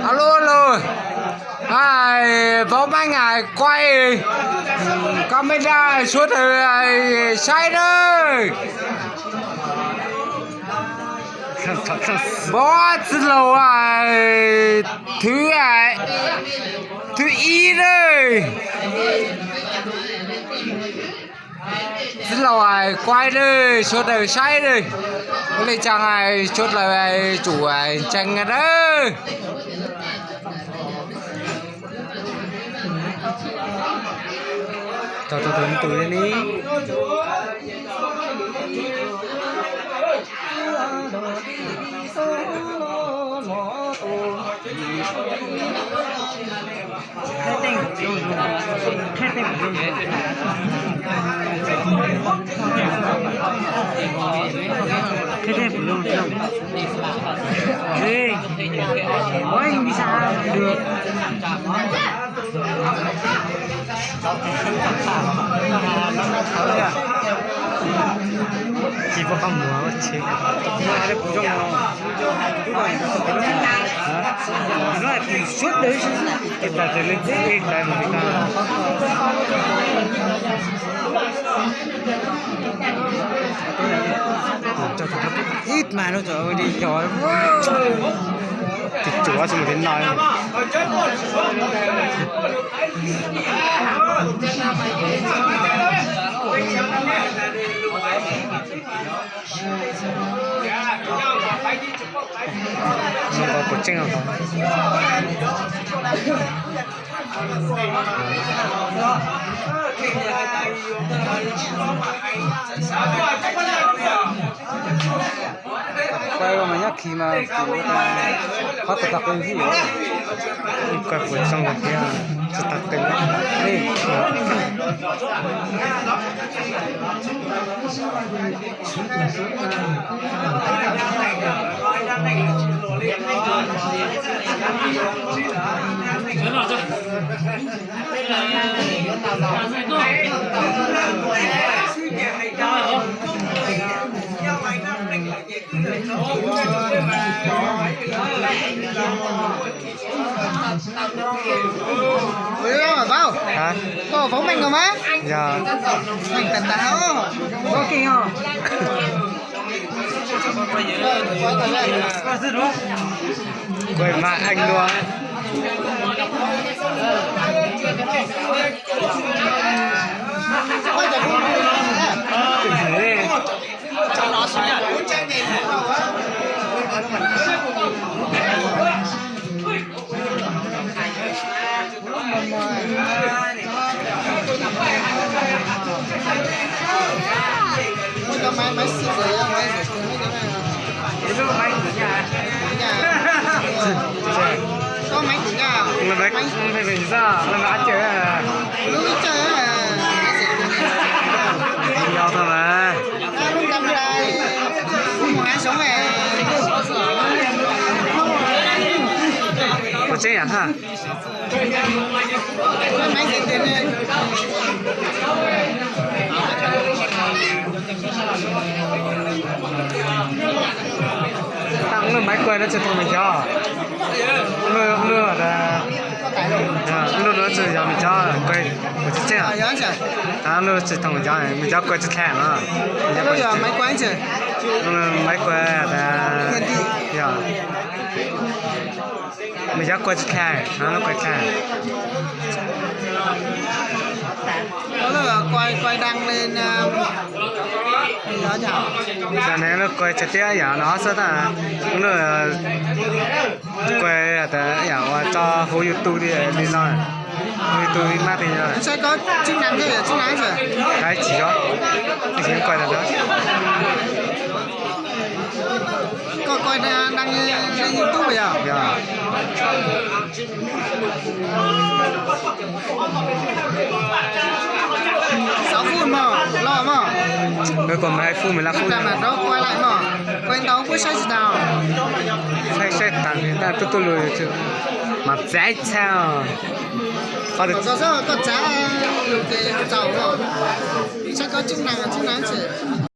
Alo alo, phóng anh quay camera suốt sai đây. Bó lầu thứ y đây. Lầu quay đây suốt sai đây. Lấy chàng suốt là chủ tranh đây. Cho tôi lên đi. Thế belum belum. Ôi bisa được. 기법한 뭐지? 아래 부정 뭐. 이거 suốt đấy cái ta chơi lên cái cái mà ít mà nó trời ơi đi giỏi quá. Thì chúa xong rồi đến nói có cột chênh không? Quay mà nhắc khi mà phát tập cái gì vậy? Quay cột xong rồi kia tập cái này. Bao hả? Có phóng mình không á? Dạ. Mình tận táo. Có kinh không? Quay mặt anh luôn. Trong đó xuống nhá. Máy xịt rồi, máy rửa cái này. Máy rửa nhà. sao nó đã chơi à lúc chơi nhau thôi mà lúc cầm lại một hai sống này có chơi à ha mấy cái tiền này tăng nó máy quay nó chơi thông mình cho nó là nó chơi cho mình cho quay của chị chơi à nó chơi thông mình cho này mình cho quay chơi thẻ nữa bây giờ máy quay chứ máy quay là giờ mình cho quay chơi thẻ nó quay thẻ đó là quay đăng lên đó chào cho nên nó quay trực tiếp giờ nó sẽ là nó quay là giờ cho hỗ YouTube đi nói YouTube đi mát thì rồi sẽ có chức năng gì chức năng gì cái chỉ đó chỉ quay là đó có quay đăng lên YouTube bây giờ dạ 6 phút mà lo mà rồi còn 2 phút 15 phút làm mà nó quay lại mà quay tao cũng sai nào sai tạm hiện tại tôi lười chứ mà trái sao có được có giá được cái giàu mà sẽ có chức năng gì